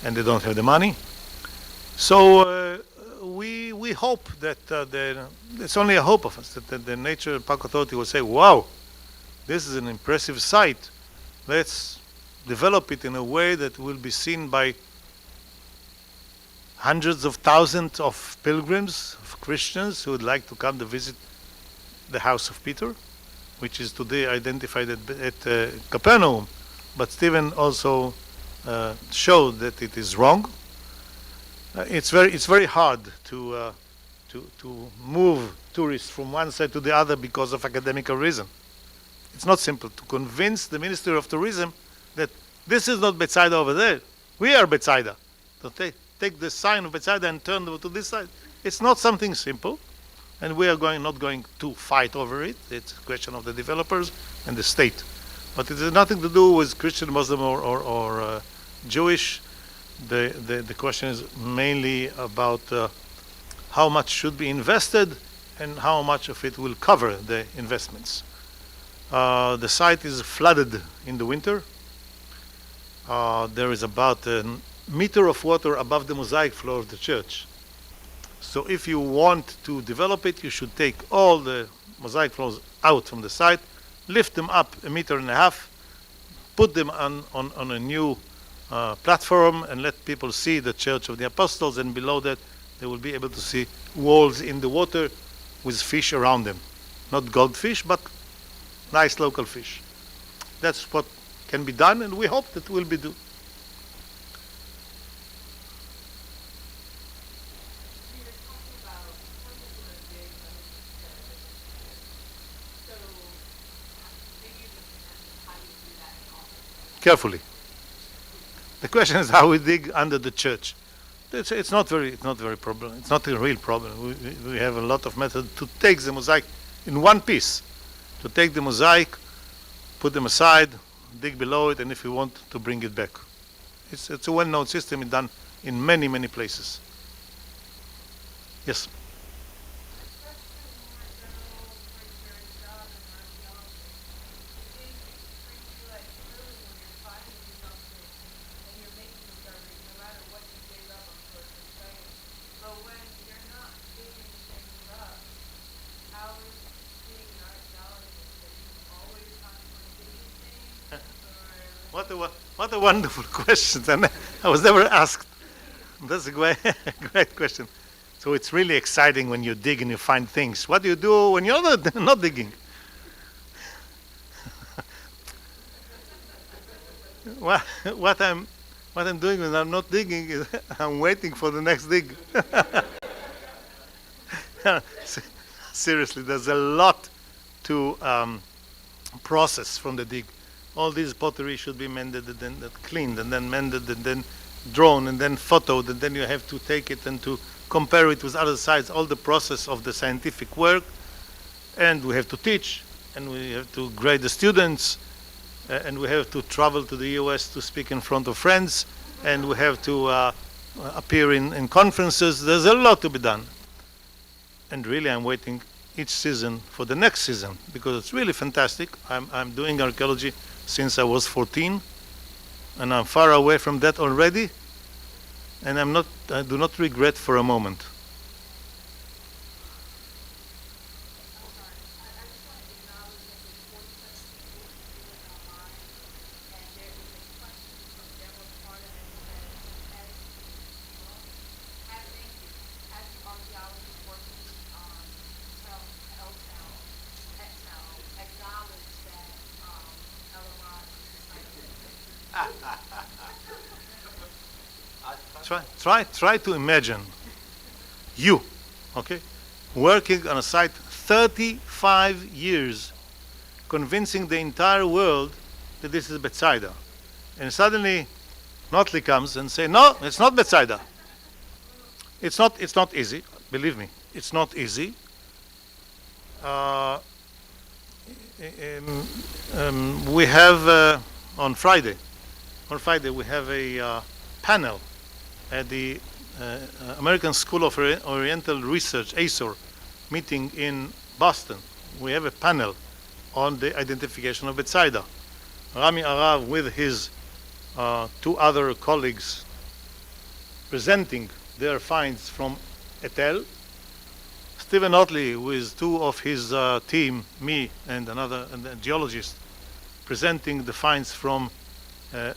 and they don't have the money. So we hope that it's only a hope of us that the Nature and Park Authority will say, "Wow, this is an impressive site. Let's develop it in a way that will be seen by hundreds of thousands of pilgrims, of Christians who would like to come to visit the house of Peter, which is today identified at Capernaum, but Stephen also showed that it is wrong. It's very hard to move tourists from one side to the other because of academic reason. It's not simple to convince the Ministry of Tourism that this is not Bethsaida over there. We are Bethsaida. So take the sign of Bethsaida and turn to this side. It's not something simple, and we are not going to fight over it. It's a question of the developers and the state. But it has nothing to do with Christian, Muslim, or Jewish. The question is mainly about how much should be invested and how much of it will cover the investments. The site is flooded in the winter. There is about a meter of water above the mosaic floor of the church. So if you want to develop it, you should take all the mosaic floors out from the site, lift them up 1.5 meters, put them on a new platform, and let people see the Church of the Apostles, and below that they will be able to see walls in the water with fish around them. Not goldfish, but nice local fish. That's what can be done, and we hope that will be done. Carefully. The question is how we dig under the church. It's not very problem. It's not a real problem. We have a lot of methods to take the mosaic in one piece. To take the mosaic, put them aside, dig below it, and if we want to bring it back. It's a well-known system. It's done in many, many places. Yes. What a wonderful question. And I was never asked. That's a great, great question. So it's really exciting when you dig and you find things. What do you do when you're not digging? What I'm doing when I'm not digging is I'm waiting for the next dig. Seriously, there's a lot to process from the dig. All these pottery should be mended and then cleaned and then mended and then drawn and then photoed, and then you have to take it and to compare it with other sites, all the process of the scientific work. And we have to teach, and we have to grade the students, and we have to travel to the US to speak in front of friends, and we have to appear in conferences. There's a lot to be done. And really I'm waiting each season for the next season, because it's really fantastic. I'm doing archaeology since I was 14, and I'm far away from that already, and I do not regret for a moment. Try to imagine you, okay, working on a site 35 years, convincing the entire world that this is Bethsaida, and suddenly Notley comes and say, no, it's not Bethsaida. It's not easy. Believe me, it's not easy. We have on Friday we have a panel at the American School of Oriental Research, ASOR, meeting in Boston. We have a panel on the identification of Bethsaida. Rami Arav with his 2 other colleagues presenting their finds from Etel. Stephen Otley with 2 of his team, me and a geologist, presenting the finds from El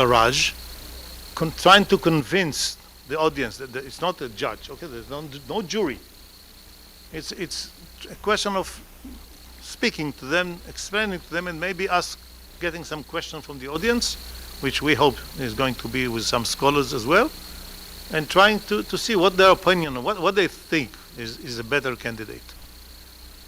Araj, trying to convince the audience that it's not a judge. Okay, there's no jury. It's a question of speaking to them, explaining to them, and maybe us getting some questions from the audience, which we hope is going to be with some scholars as well, and trying to see what their opinion, what they think is a better candidate.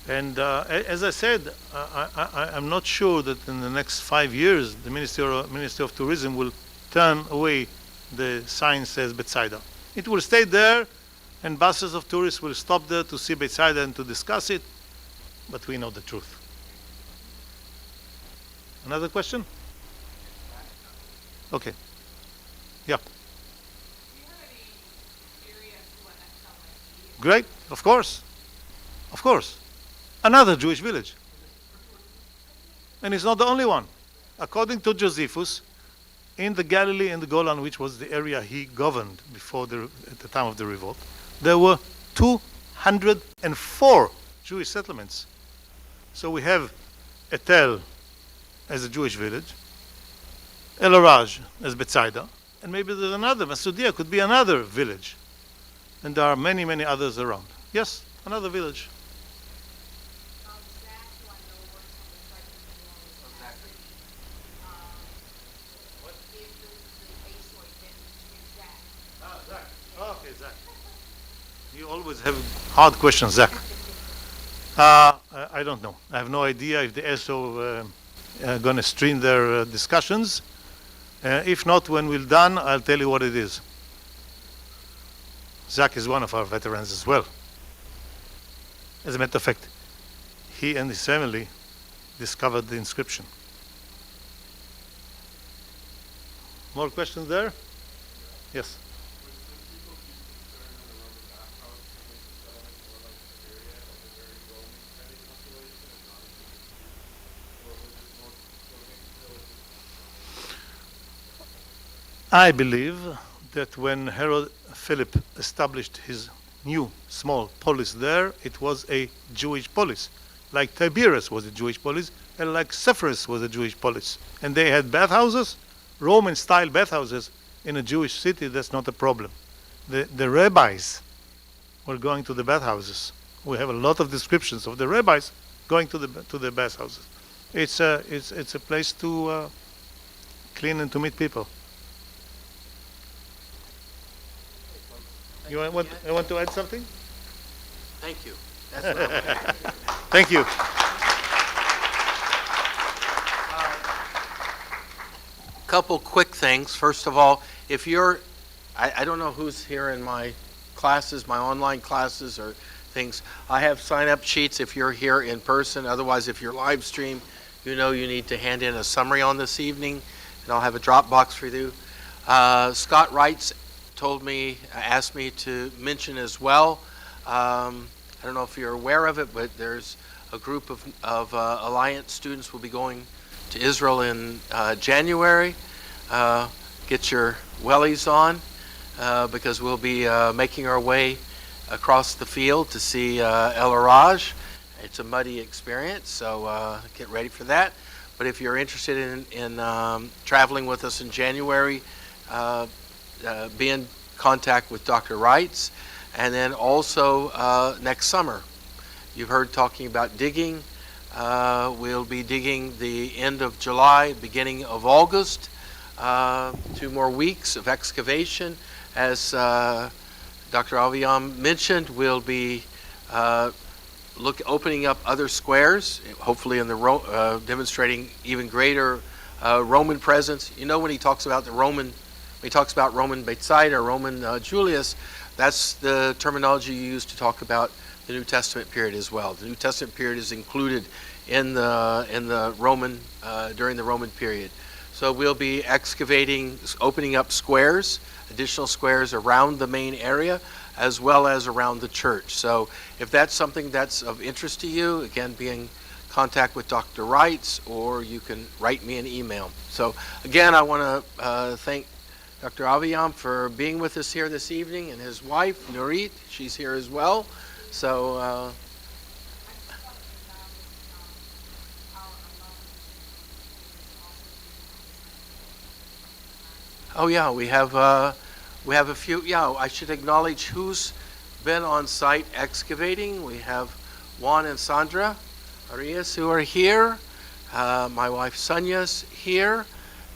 And as I said, I'm not sure that in the next 5 years the Ministry of Tourism will turn away the sign says Bethsaida. It will stay there, and buses of tourists will stop there to see Bethsaida and to discuss it, but we know the truth. Another question? Okay. Yeah. Do you have any theory as to what Exel might be? Great. Of course. Another Jewish village. And he's not the only one. According to Josephus, in the Galilee and the Golan, which was the area he governed at the time of the revolt, there were 204 Jewish settlements. So we have Etel as a Jewish village, El Araj as Bethsaida, and maybe there's another, Masudia could be another village. And there are many, many others around. Yes, another village. Zach, who I know works on the site with me on this passage, is the case or identity Zach. Zach. Okay, Zach. You always have hard questions, Zach. I don't know. I have no idea if the ESO are going to stream their discussions. If not, when we're done, I'll tell you what it is. Zach is one of our veterans as well. As a matter of fact, he and his family discovered the inscription. More questions there? Yes. I believe that when Herod Philip established his new small polis there, it was a Jewish polis, like Tiberias was a Jewish polis, and like Sepphoris was a Jewish polis. And they had bathhouses, Roman-style bathhouses in a Jewish city. That's not a problem. The rabbis were going to the bathhouses. We have a lot of descriptions of the rabbis going to the bathhouses. It's a place to clean and to meet people. You want to add something? Thank you. That's what I'm saying. Thank you. Couple quick things. First of all, if you're, I don't know who's here in my classes, my online classes or things. I have sign-up sheets if you're here in person. Otherwise, if you're live stream, you know you need to hand in a summary on this evening, and I'll have a Dropbox for you. Scott Wrights asked me to mention as well. I don't know if you're aware of it, but there's a group of Alliance students will be going to Israel in January. Get your wellies on because we'll be making our way across the field to see El Araj. It's a muddy experience, so get ready for that. But if you're interested in traveling with us in January, be in contact with Dr. Wrights. And then also next summer, you've heard talking about digging. We'll be digging the end of July, beginning of August. 2 more weeks of excavation. As Dr. Aviam mentioned, we'll be opening up other squares, hopefully in the demonstrating even greater Roman presence. You know, when he talks about Roman Bethsaida, or Roman Julius, that's the terminology used to talk about the New Testament period as well. The New Testament period is included in the Roman during the Roman period. So we'll be excavating, opening up squares, additional squares around the main area, as well as around the church. So if that's something that's of interest to you, again, be in contact with Dr. Wrights, or you can write me an email. So again, I want to thank Dr. Aviam for being with us here this evening, and his wife, Nurit, she's here as well. So, oh yeah, we have a few. Yeah, I should acknowledge who's been on site excavating. We have Juan and Sandra Arias who are here. My wife Sonia's here.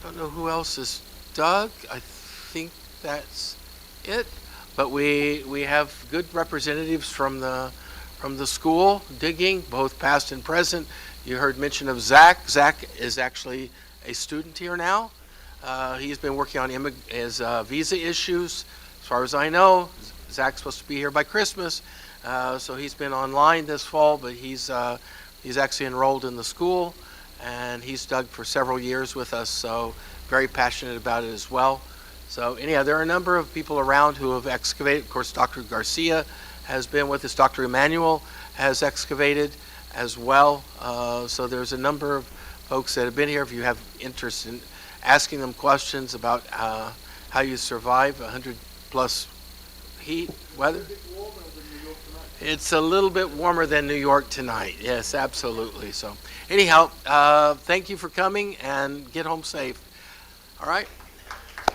Don't know who else is. Doug, I think that's it. But we have good representatives from the school digging, both past and present. You heard mention of Zach. Zach is actually a student here now. He's been working on his visa issues. As far as I know, Zach's supposed to be here by Christmas, so he's been online this fall. But he's actually enrolled in the school, and he's dug for several years with us. So very passionate about it as well. So anyhow, there are a number of people around who have excavated. Of course, Dr. Garcia has been with us. Dr. Emmanuel has excavated as well. So there's a number of folks that have been here, if you have interest in asking them questions about how you survive 100+ heat weather. It's a little bit warmer than New York tonight. Yes, absolutely. So anyhow, thank you for coming and get home safe. All right.